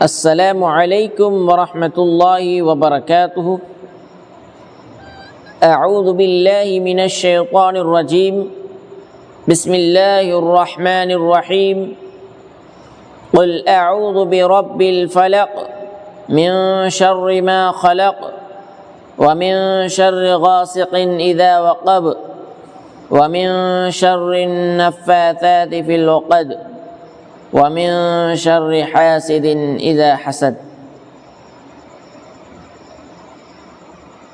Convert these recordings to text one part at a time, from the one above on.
السلام علیکم ورحمۃ اللہ وبرکاتہ۔ اعوذ باللہ من الشیطان الرجیم، بسم اللہ الرحمن الرحیم۔ قل اعوذ برب الفلق من شر ما خلق ومن شر غاسق اذا وقب ومن شر النفاثات في العقد ومن شر حاسد اذا حسد۔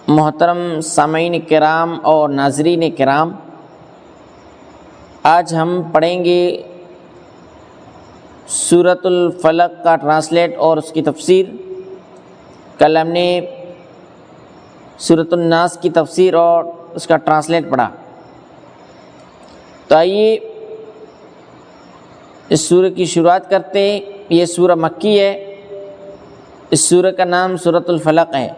محترم سامعین کرام اور ناظرین کرام، آج ہم پڑھیں گے سورۃ الفلق کا ٹرانسلیٹ اور اس کی تفسیر۔ کل ہم نے سورۃ الناس کی تفسیر اور اس کا ٹرانسلیٹ پڑھا، تو آئیے اس سورہ کی شروعات کرتے ہیں۔ یہ سورہ مکی ہے، اس سورہ کا نام سورۃ الفلق ہے۔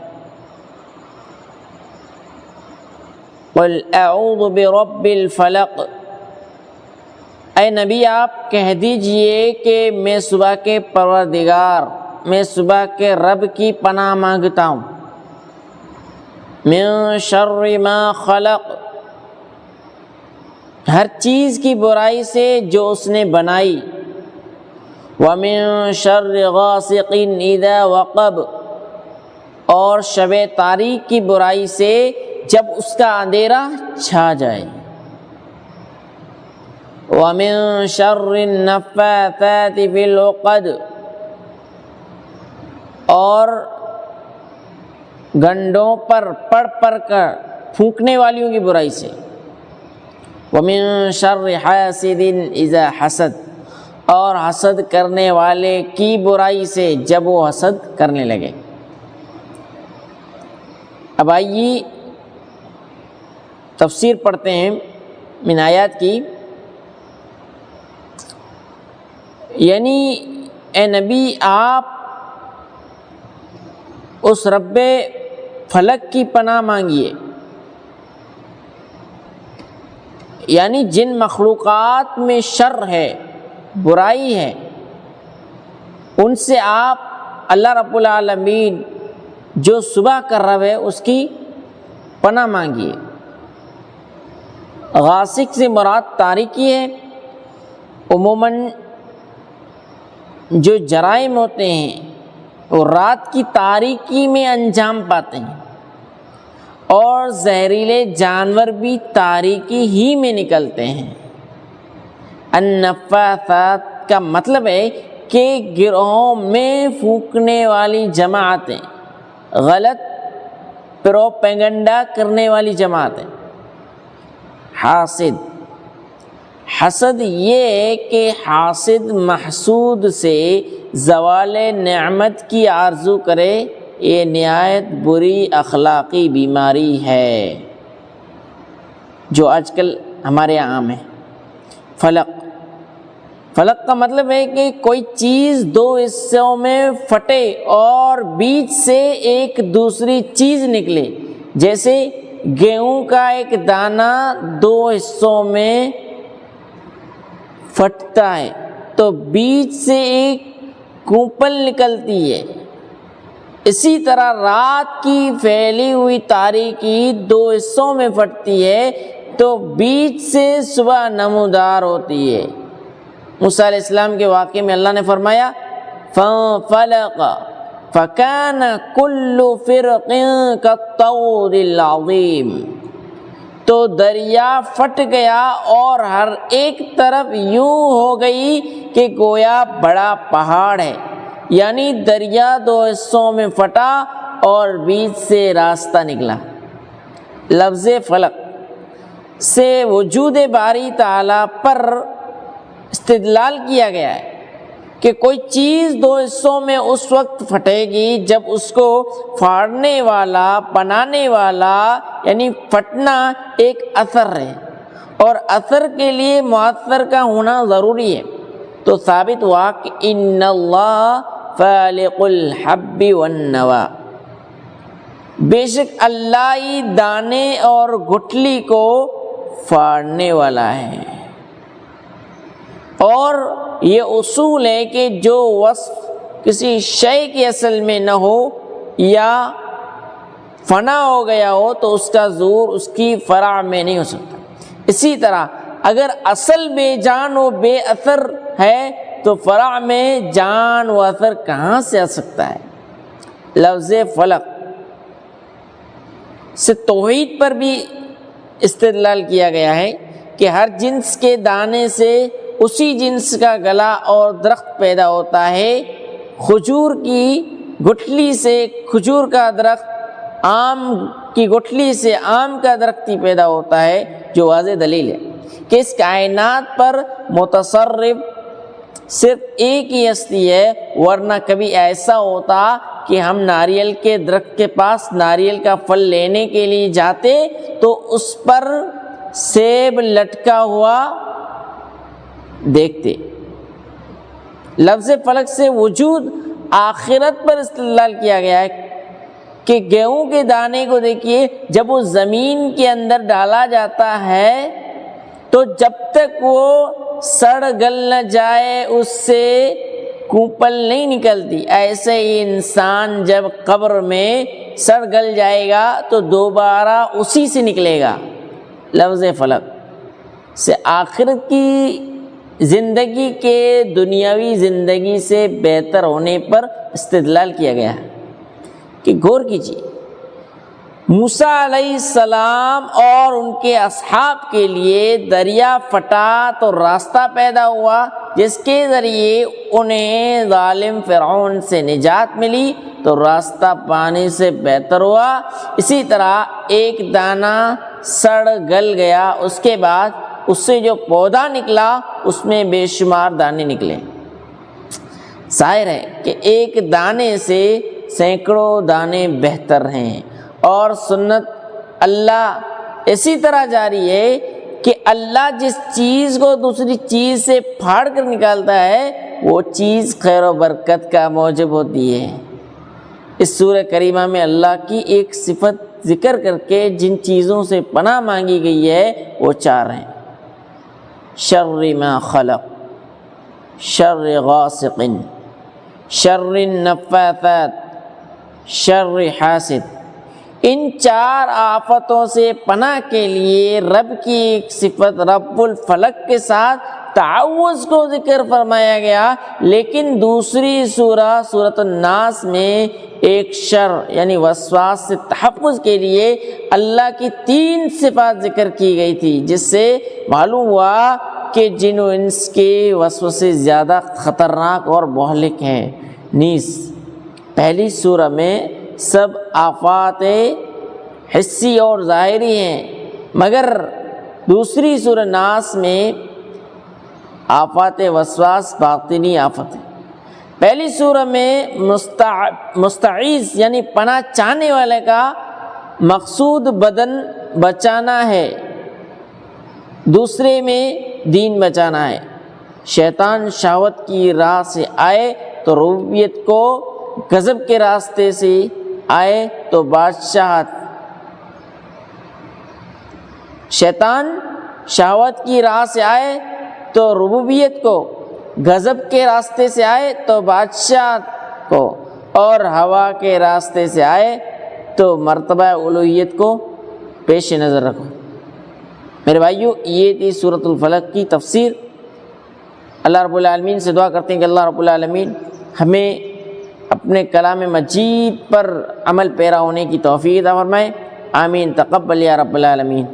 قل اعوذ برب الفلق، اے نبی آپ کہہ دیجئے کہ میں صبح کے پروردگار، میں صبح کے رب کی پناہ مانگتا ہوں۔ من شر ما خلق، ہر چیز کی برائی سے جو اس نے بنائی۔ وَمِن شَرِّ غَاسِقٍ إِذَا وَقَبَ، اور شب تاریک کی برائی سے جب اس کا اندھیرا چھا جائے۔ وَمِن شَرِّ النَّفَّاثَاتِ فِي الْعُقَدِ، اور گنڈوں پر پڑھ کر پھونکنے والیوں کی برائی سے۔ وَمِن شَرِّ حَاسِدٍ إِذَا حَسَدَ، اور حسد کرنے والے کی برائی سے جب وہ حسد کرنے لگے۔ اب آئیے تفسیر پڑھتے ہیں من آیات کی۔ یعنی اے نبی آپ اس رب فلک کی پناہ مانگیے، یعنی جن مخلوقات میں شر ہے، برائی ہے، ان سے آپ اللہ رب العالمین جو صبح کا رب ہے اس کی پناہ مانگیے۔ غاسق سے مراد تاریکی ہے۔ عموماً جو جرائم ہوتے ہیں وہ رات کی تاریکی میں انجام پاتے ہیں، اور زہریلے جانور بھی تاریکی ہی میں نکلتے ہیں۔ النفاثات کا مطلب ہے کہ گروہوں میں پھونکنے والی جماعتیں، غلط پروپیگنڈا کرنے والی جماعتیں۔ حاسد، حسد یہ ہے کہ حاسد محسود سے زوال نعمت کی آرزو کرے، یہ نہایت بری اخلاقی بیماری ہے جو آج کل ہمارے عام ہے۔ فلق، فلق کا مطلب ہے کہ کوئی چیز دو حصوں میں پھٹے اور بیچ سے ایک دوسری چیز نکلے۔ جیسے گیہوں کا ایک دانہ دو حصوں میں پھٹتا ہے تو بیچ سے ایک کونپل نکلتی ہے، اسی طرح رات کی پھیلی ہوئی تاریکی دو حصوں میں پھٹتی ہے تو بیچ سے صبح نمودار ہوتی ہے۔ موسیٰ علیہ السلام کے واقعے میں اللہ نے فرمایا فَانْفَلَقَ فَكَانَ كُلُّ فِرْقٍ كَالطَّوْدِ الْعَظِيمِ، تو دریا پھٹ گیا اور ہر ایک طرف یوں ہو گئی کہ گویا بڑا پہاڑ ہے۔ یعنی دریا دو حصوں میں پھٹا اور بیچ سے راستہ نکلا۔ لفظ فلق سے وجود باری تعالیٰ پر استدلال کیا گیا ہے کہ کوئی چیز دو حصوں میں اس وقت پھٹے گی جب اس کو پھاڑنے والا، بنانے والا، یعنی پھٹنا ایک اثر ہے، اور اثر کے لیے مؤثر کا ہونا ضروری ہے۔ تو ثابت ہوا کہ ان اللہ فالق الحب والنوى، بے شک اللہ ہی دانے اور گٹھلی کو پھاڑنے والا ہے۔ اور یہ اصول ہے کہ جو وصف کسی شے کی اصل میں نہ ہو یا فنا ہو گیا ہو تو اس کا ظہور اس کی فرع میں نہیں ہو سکتا۔ اسی طرح اگر اصل بے جان و بے اثر ہے تو فرع میں جان و اثر کہاں سے آ سکتا ہے؟ لفظ فلق سے توحید پر بھی استدلال کیا گیا ہے کہ ہر جنس کے دانے سے اسی جنس کا گلا اور درخت پیدا ہوتا ہے۔ کھجور کی گٹھلی سے کھجور کا درخت، آم کی گٹھلی سے آم کا درخت ہی پیدا ہوتا ہے، جو واضح دلیل ہے کہ اس کائنات پر متصرف صرف ایک ہی ہستی ہے، ورنہ کبھی ایسا ہوتا کہ ہم ناریل کے درخت کے پاس ناریل کا پھل لینے کے لیے جاتے تو اس پر سیب لٹکا ہوا دیکھتے۔ لفظ فلک سے وجود آخرت پر استدلال کیا گیا ہے کہ گیہوں کے دانے کو دیکھیے، جب وہ زمین کے اندر ڈالا جاتا ہے تو جب تک وہ سڑ گل نہ جائے اس سے کوپل نہیں نکلتی، ایسے ہی انسان جب قبر میں سڑ گل جائے گا تو دوبارہ اسی سے نکلے گا۔ لفظ فلک سے آخرت کی زندگی کے دنیاوی زندگی سے بہتر ہونے پر استدلال کیا گیا ہے کہ غور کیجیے، موسیٰ علیہ السلام اور ان کے اصحاب کے لیے دریا پھٹا تو راستہ پیدا ہوا جس کے ذریعے انہیں ظالم فرعون سے نجات ملی، تو راستہ پانے سے بہتر ہوا۔ اسی طرح ایک دانہ سڑ گل گیا، اس کے بعد اس سے جو پودا نکلا اس میں بے شمار دانے نکلے۔ ظاہر ہے کہ ایک دانے سے سینکڑوں دانے بہتر ہیں، اور سنت اللہ اسی طرح جاری ہے کہ اللہ جس چیز کو دوسری چیز سے پھاڑ کر نکالتا ہے وہ چیز خیر و برکت کا موجب ہوتی ہے۔ اس سورہ کریمہ میں اللہ کی ایک صفت ذکر کر کے جن چیزوں سے پناہ مانگی گئی ہے وہ چار ہیں: شر ما خلق، شر غاسق، شر النفاثات، شر حاسد۔ ان چار آفتوں سے پناہ کے لیے رب کی ایک صفت رب الفلق کے ساتھ تعوذ کو ذکر فرمایا گیا، لیکن دوسری سورۃ الناس میں ایک شر یعنی وسواس سے تحفظ کے لیے اللہ کی 3 صفات ذکر کی گئی تھی، جس سے معلوم ہوا کہ جن و انس کے وسوسے زیادہ خطرناک اور مہلک ہیں۔ نیز پہلی سورہ میں سب آفات حسی اور ظاہری ہیں، مگر دوسری سورہ ناس میں آفات وسواس باطنی آفت ہے۔ پہلی سورہ میں مستعیذ یعنی پناہ چاہنے والے کا مقصود بدن بچانا ہے، دوسرے میں دین بچانا ہے۔ شیطان شہوت کی راہ سے آئے تو ربوبیت کو، غضب کے راستے سے آئے تو بادشاہت۔ شیطان شہوت کی راہ سے آئے تو ربوبیت کو، غضب کے راستے سے آئے تو بادشاہت کو، اور ہوا کے راستے سے آئے تو مرتبہ الوہیت کو پیش نظر رکھو۔ میرے بھائیو، یہ تھی سورۃ الفلق کی تفسیر۔ اللہ رب العالمین سے دعا کرتے ہیں کہ اللہ رب العالمین ہمیں اپنے کلام مجید پر عمل پیرا ہونے کی توفیق عطا فرمائے۔ آمین، تقبل یا رب العالمین۔